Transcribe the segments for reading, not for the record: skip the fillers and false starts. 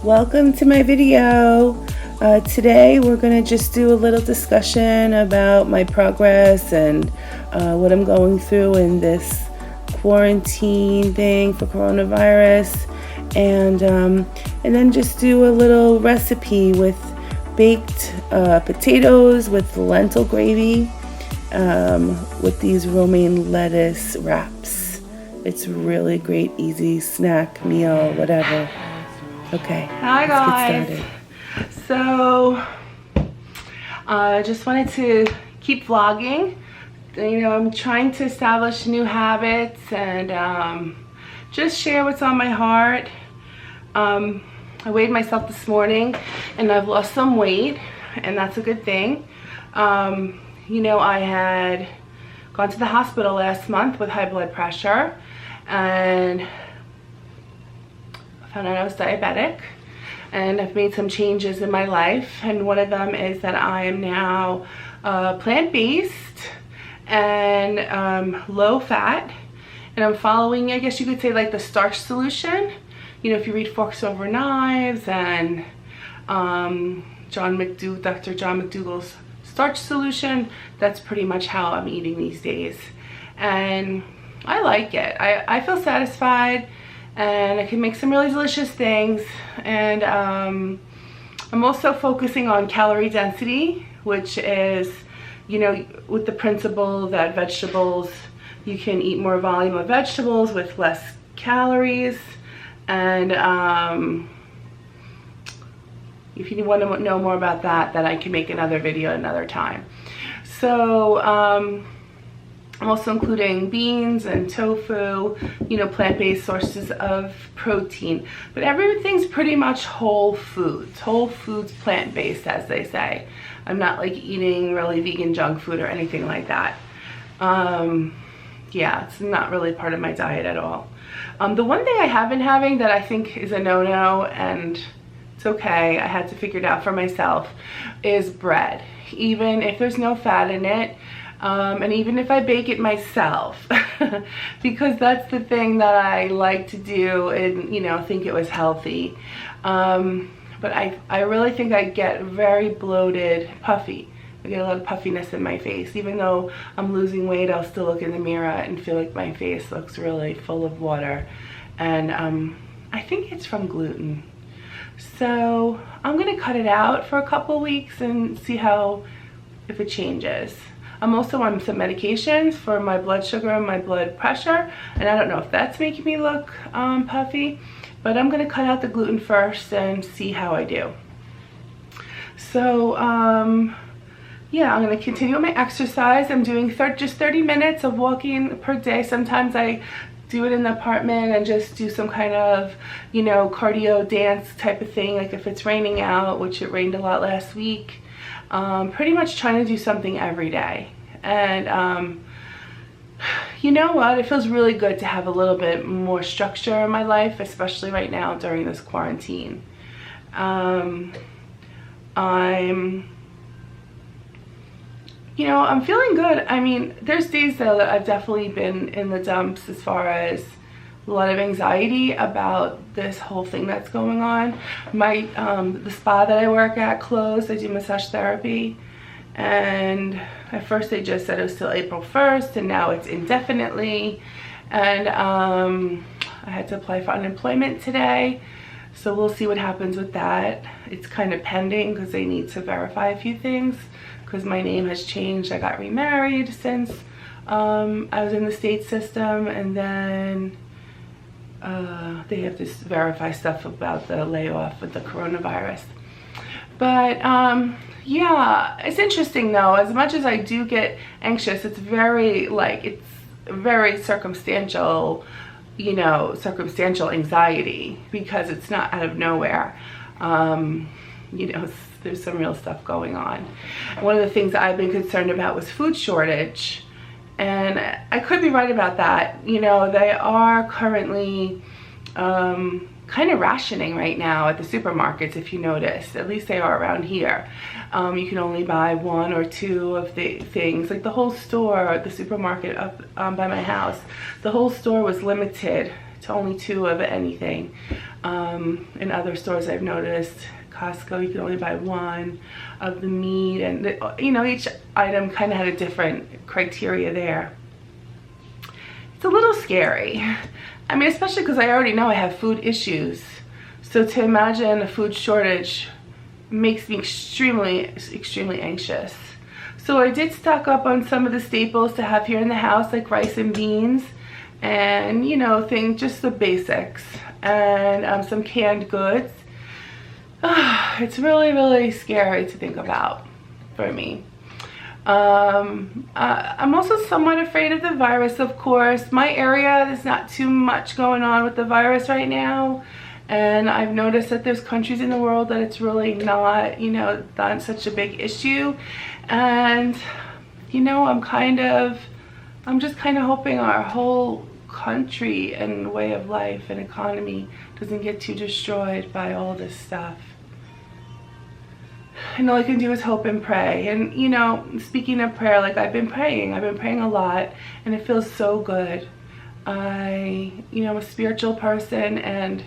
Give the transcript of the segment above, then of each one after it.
Welcome to my video. Today we're going to just do a little discussion about my progress and what I'm going through in this quarantine thing for coronavirus, and then just do a little recipe with baked potatoes with lentil gravy with these romaine lettuce wraps. It's really great, easy snack, meal, whatever. Okay, hi guys. Let's get started. So I just wanted to keep vlogging. You know, I'm trying to establish new habits and just share what's on my heart. I weighed myself this morning and I've lost some weight, and that's a good thing. You know, I had gone to the hospital last month with high blood pressure and found out I was diabetic, and I've made some changes in my life, and one of them is that I am now plant-based and low fat, and I'm following, I guess you could say, like the starch solution. You know, if you read Forks Over Knives and Dr. John McDougall's starch solution, that's pretty much how I'm eating these days, and I like it. I feel satisfied, and I can make some really delicious things, and I'm also focusing on calorie density, which is, you know, with the principle that vegetables, you can eat more volume of vegetables with less calories, and if you want to know more about that, then I can make another video another time. So I'm also including beans and tofu, you know, plant-based sources of protein. But everything's pretty much whole foods, plant-based, as they say. I'm not like eating really vegan junk food or anything like that. Yeah, it's not really part of my diet at all. The one thing I have been having that I think is a no-no, and it's okay, I had to figure it out for myself, is bread. Even if there's no fat in it, and even if I bake it myself, because that's the thing that I like to do and, you know, think it was healthy. But I really think I get very bloated, puffy. I get a lot of puffiness in my face. Even though I'm losing weight, I'll still look in the mirror and feel like my face looks really full of water. And I think it's from gluten. So I'm gonna cut it out for a couple weeks and see if it changes. I'm also on some medications for my blood sugar and my blood pressure, and I don't know if that's making me look puffy, but I'm gonna cut out the gluten first and see how I do. So yeah, I'm gonna continue with my exercise. I'm doing just 30 minutes of walking per day. Sometimes I do it in the apartment and just do some kind of, you know, cardio dance type of thing, like if it's raining out, which it rained a lot last week. Pretty much trying to do something every day. And you know what, it feels really good to have a little bit more structure in my life, especially right now during this quarantine. You know, I'm feeling good. I mean, there's days though that I've definitely been in the dumps as far as a lot of anxiety about this whole thing that's going on. The spa that I work at closed. I do massage therapy, and at first they just said it was till April 1st, and now it's indefinitely. And I had to apply for unemployment today, so we'll see what happens with that. It's kind of pending because they need to verify a few things, because my name has changed. I got remarried since I was in the state system, and then they have to verify stuff about the layoff with the coronavirus. But yeah, it's interesting though. As much as I do get anxious, it's very circumstantial, you know, circumstantial anxiety, because it's not out of nowhere. You know, there's some real stuff going on. One of the things that I've been concerned about was food shortage, and I could be right about that. You know, they are currently kind of rationing right now at the supermarkets, if you notice. At least they are around here. You can only buy one or two of the things. Like the whole store, the supermarket up by my house, the whole store was limited to only 2 of anything. In other stores I've noticed, Costco, you can only buy 1 of the meat, and each item kind of had a different criteria there. It's a little scary. I mean, especially because I already know I have food issues. So to imagine a food shortage makes me extremely, extremely anxious. So I did stock up on some of the staples to have here in the house, like rice and beans, and just the basics, and some canned goods. It's really, really scary to think about for me. I'm also somewhat afraid of the virus, of course. My area, there's not too much going on with the virus right now. And I've noticed that there's countries in the world that it's really not, not such a big issue. And, I'm just kind of hoping our whole country and way of life and economy doesn't get too destroyed by all this stuff. And all I can do is hope and pray. And speaking of prayer, like I've been praying a lot, and it feels so good. I'm a spiritual person, and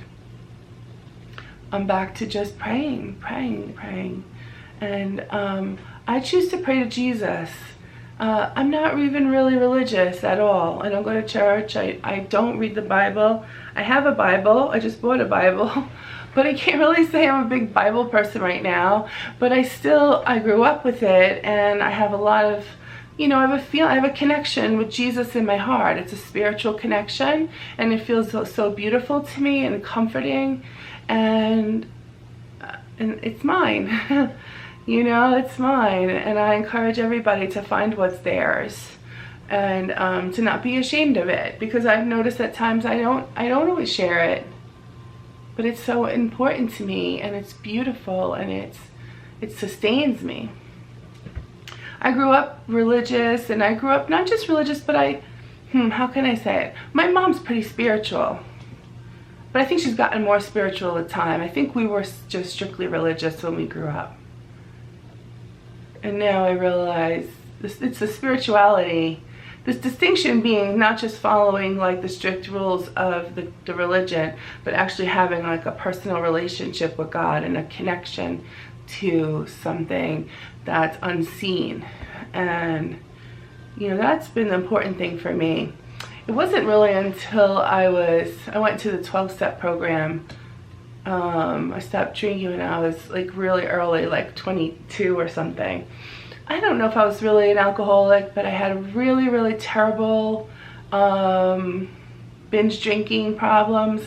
I'm back to just praying. And I choose to pray to Jesus. I'm not even really religious at all. I don't go to church. I don't read the Bible. I have a Bible. I just bought a Bible. But I can't really say I'm a big Bible person right now. But I grew up with it, and I have a lot of, I have a connection with Jesus in my heart. It's a spiritual connection, and it feels so beautiful to me and comforting, and it's mine. It's mine, and I encourage everybody to find what's theirs, and to not be ashamed of it, because I've noticed at times I don't always share it. But it's so important to me, and it's beautiful, and it sustains me. I grew up religious, and I grew up not just religious, but how can I say it? My mom's pretty spiritual, but I think she's gotten more spiritual with time. I think we were just strictly religious when we grew up. And now I realize it's the spirituality. This distinction being not just following like the strict rules of the religion, but actually having like a personal relationship with God and a connection to something that's unseen. And that's been the important thing for me. It wasn't really until I went to the 12-step program. I stopped drinking when I was like really early, like 22 or something. I don't know if I was really an alcoholic, but I had really, really terrible binge drinking problems.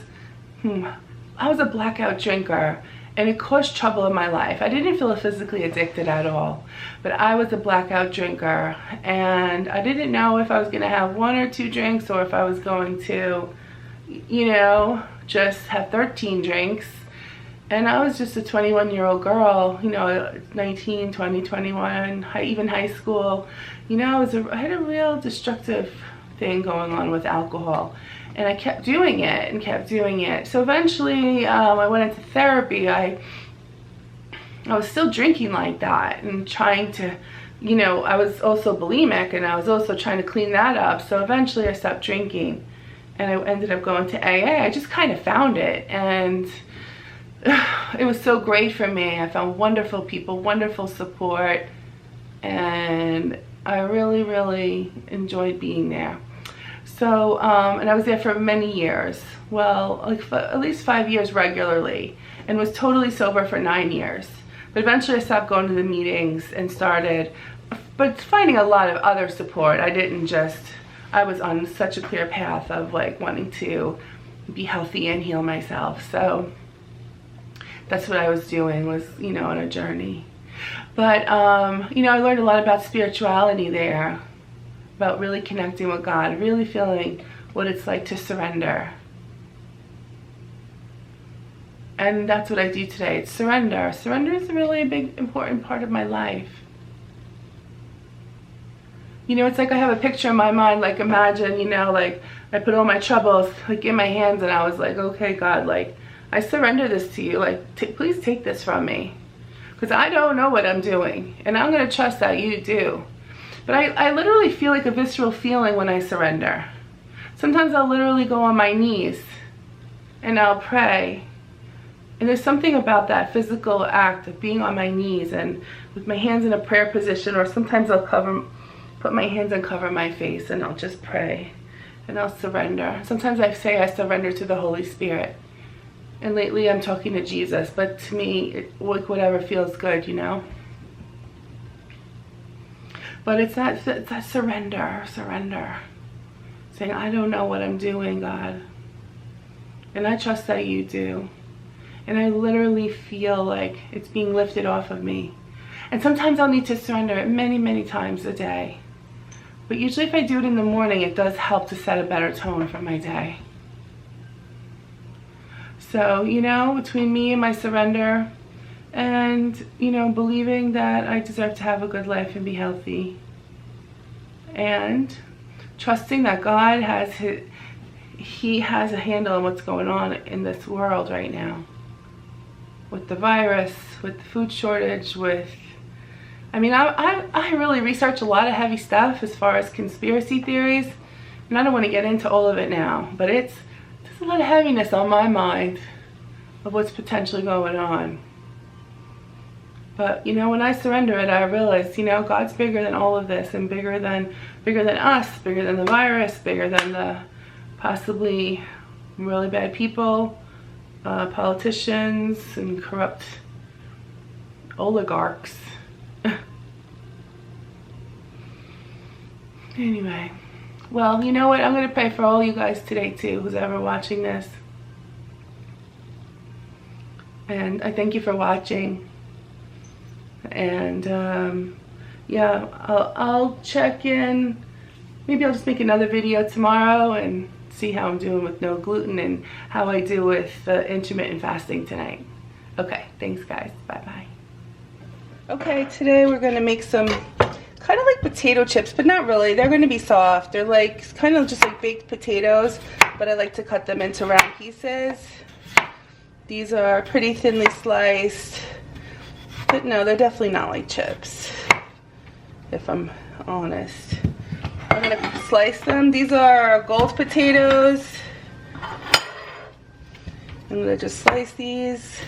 I was a blackout drinker, and it caused trouble in my life. I didn't feel physically addicted at all, but I was a blackout drinker, and I didn't know if I was going to have 1 or 2 drinks, or if I was going to, just have 13 drinks. And I was just a 21-year-old girl, 19, 20, 21, even high school. I had a real destructive thing going on with alcohol. And I kept doing it. So eventually I went into therapy. I was still drinking like that and trying to, I was also bulimic, and I was also trying to clean that up. So eventually I stopped drinking, and I ended up going to AA. I just kind of found it, and it was so great for me. I found wonderful people, wonderful support, and I really, really enjoyed being there. So, and I was there for many years. Well, like at least 5 years regularly, and was totally sober for 9 years. But eventually I stopped going to the meetings and started, but finding a lot of other support. I was on such a clear path of like wanting to be healthy and heal myself. So that's what I was doing, was, on a journey. But, I learned a lot about spirituality there, about really connecting with God, really feeling what it's like to surrender. And that's what I do today. It's surrender. Surrender is really a big, important part of my life. It's like I have a picture in my mind, like imagine, like I put all my troubles like in my hands, and I was like, okay, God, like, I surrender this to you. Like, please take this from me, because I don't know what I'm doing, and I'm going to trust that you do. But I literally feel like a visceral feeling when I surrender. Sometimes I'll literally go on my knees and I'll pray. And there's something about that physical act of being on my knees and with my hands in a prayer position, or sometimes I'll put my hands and cover my face and I'll just pray and I'll surrender. Sometimes I say I surrender to the Holy Spirit. And lately I'm talking to Jesus, but to me, like whatever feels good, you know? But it's that surrender. Saying, I don't know what I'm doing, God. And I trust that you do. And I literally feel like it's being lifted off of me. And sometimes I'll need to surrender it many, many times a day. But usually if I do it in the morning, it does help to set a better tone for my day. So, you know, between me and my surrender and, you know, believing that I deserve to have a good life and be healthy, and trusting that God has He has a handle on what's going on in this world right now. With the virus, with the food shortage, I really research a lot of heavy stuff as far as conspiracy theories, and I don't want to get into all of it now, but there's a lot of heaviness on my mind of what's potentially going on. But, you know, when I surrender it, I realize, you know, God's bigger than all of this, and bigger than us, bigger than the virus, bigger than the possibly really bad people, politicians and corrupt oligarchs. Anyway, well, you know what? I'm going to pray for all you guys today too, who's ever watching this. And I thank you for watching. And yeah, I'll check in. Maybe I'll just make another video tomorrow and see how I'm doing with no gluten and how I do with intermittent fasting tonight. Okay, thanks guys. Bye-bye. Okay, today we're going to make some kind of like potato chips, but not really. They're going to be soft. They're like kind of just like baked potatoes, but I like to cut them into round pieces. These are pretty thinly sliced, but no, they're definitely not like chips, if I'm honest. I'm going to slice them. These are gold potatoes. I'm going to just slice these,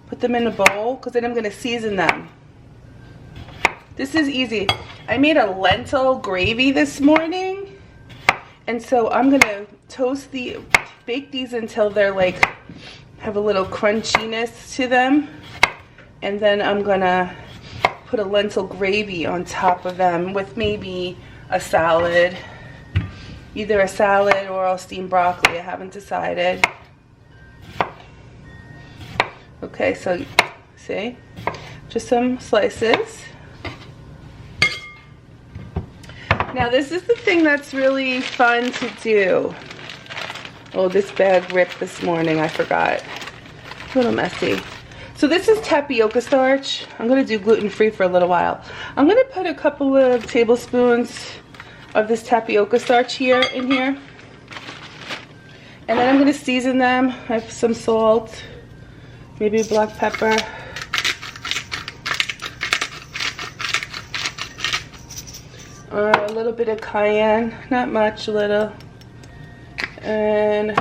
put them in a bowl, because then I'm going to season them. This is easy. I made a lentil gravy this morning, and so I'm going to bake these until they're like, have a little crunchiness to them, and then I'm going to put a lentil gravy on top of them with maybe a salad, either a salad or I'll steam broccoli. I haven't decided. Okay, so see, just some slices. Now this is the thing that's really fun to do. Oh, this bag ripped this morning, I forgot. A little messy. So this is tapioca starch. I'm going to do gluten-free for a little while. I'm going to put a couple of tablespoons of this tapioca starch in here. And then I'm going to season them. I have some salt, maybe black pepper. A little bit of cayenne, not much, a little. And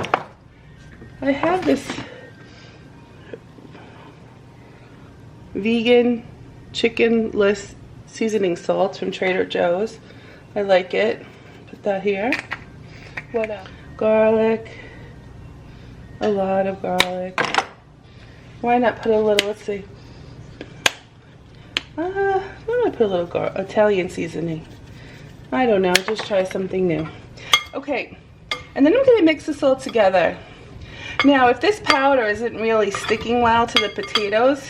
I have this vegan chickenless seasoning salt from Trader Joe's. I like it. Put that here. What else? Garlic. A lot of garlic. Why not put a little, let's see. Why don't I put a little Italian seasoning? I don't know, just try something new. Okay, and then I'm going to mix this all together. Now, if this powder isn't really sticking well to the potatoes,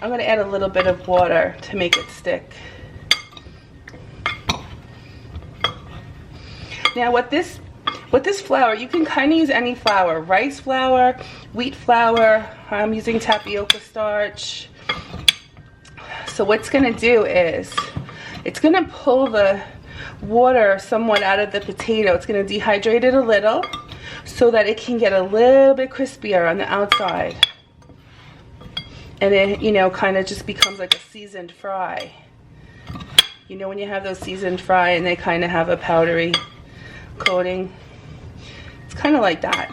I'm going to add a little bit of water to make it stick. Now, with this flour, you can kind of use any flour. Rice flour, wheat flour. I'm using tapioca starch. So what's going to do is, it's going to pull the water somewhat out of the potato. It's going to dehydrate it a little so that it can get a little bit crispier on the outside. And it, you know, kind of just becomes like a seasoned fry. You know when you have those seasoned fry and they kind of have a powdery coating? kind of like that.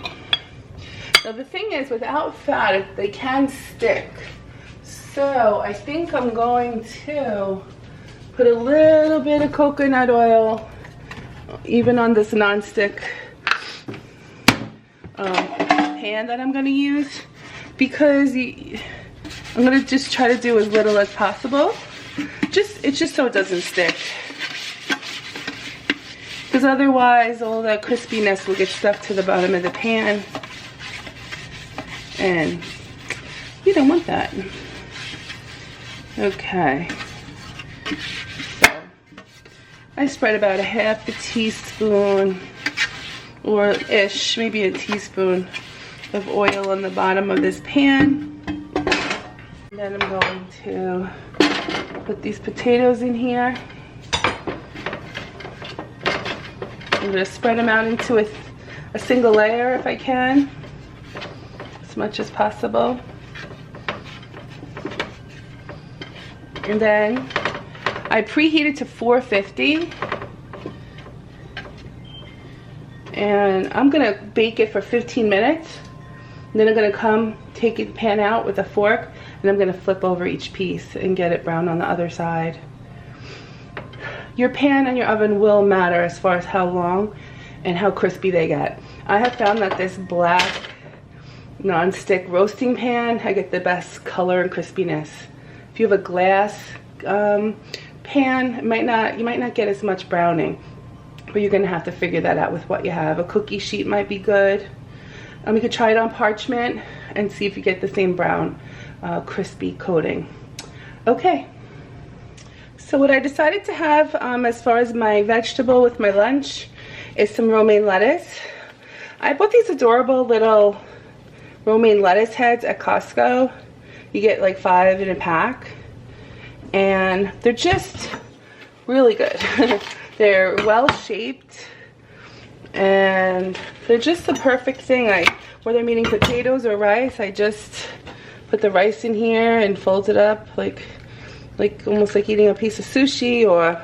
Now the thing is, without fat, they can stick. So I think I'm going to put a little bit of coconut oil even on this non-stick pan that I'm going to use, because I'm going to just try to do as little as possible. It's just so it doesn't stick, because otherwise all that crispiness will get stuck to the bottom of the pan, and you don't want that. Okay, so I spread about a half a teaspoon or ish, maybe a teaspoon of oil on the bottom of this pan. And then I'm going to put these potatoes in here. I'm going to spread them out into a single layer if I can, as much as possible. And then I preheated to 450, and I'm gonna bake it for 15 minutes. And then I'm gonna take the pan out with a fork, and I'm gonna flip over each piece and get it brown on the other side. Your pan and your oven will matter as far as how long and how crispy they get. I have found that this black non-stick roasting pan, I get the best color and crispiness. If you have a glass pan, you might not get as much browning, but you're gonna have to figure that out with what you have. A cookie sheet might be good. You could try it on parchment and see if you get the same brown, crispy coating. Okay, so what I decided to have as far as my vegetable with my lunch is some romaine lettuce. I bought these adorable little romaine lettuce heads at Costco. You get like 5 in a pack, and they're just really good. They're well shaped, and they're just the perfect thing. Whether I'm eating potatoes or rice, I just put the rice in here and fold it up like almost like eating a piece of sushi, or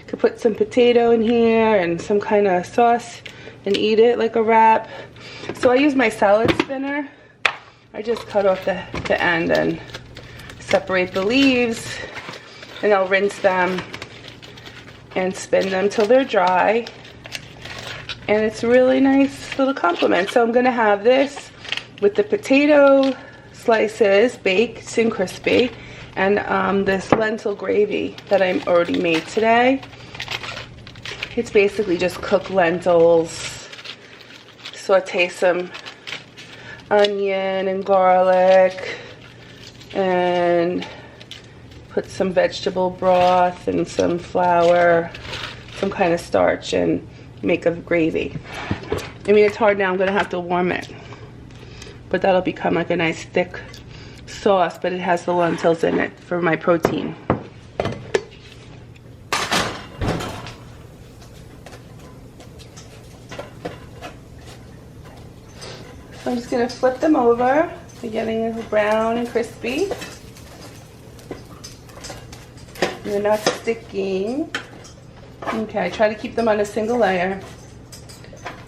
could put some potato in here and some kind of sauce and eat it like a wrap. So I use my salad spinner. I just cut off the end and separate the leaves, and I'll rinse them and spin them till they're dry, and it's a really nice little complement. So I'm gonna have this with the potato slices baked and crispy, and this lentil gravy that I already made today. It's basically just cooked lentils, saute some onion and garlic, and put some vegetable broth and some flour, some kind of starch, and make a gravy. I mean, it's hard now, I'm gonna have to warm it, but that'll become like a nice thick sauce, but it has the lentils in it for my protein. So I'm just gonna flip them over. They're getting a little brown and crispy. They're not sticking. Okay, I try to keep them on a single layer.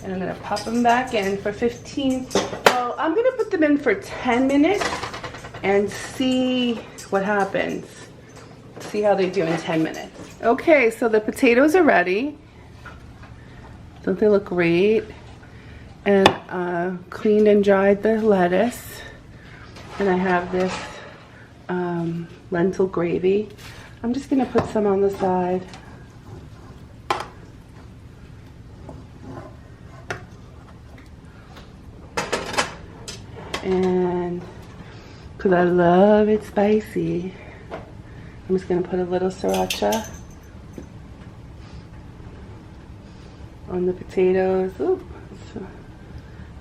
And I'm gonna pop them back in for 15. Well, I'm gonna put them in for 10 minutes and see what happens. See how they do in 10 minutes. Okay, so the potatoes are ready. Don't they look great? And cleaned and dried the lettuce. And I have this lentil gravy. I'm just gonna put some on the side. And because I love it spicy, I'm just gonna put a little sriracha on the potatoes. Ooh,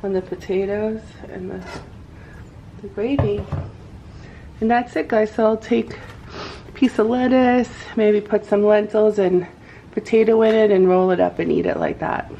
on the potatoes and the gravy. And that's it, guys. So I'll take a piece of lettuce, maybe put some lentils and potato in it, and roll it up and eat it like that.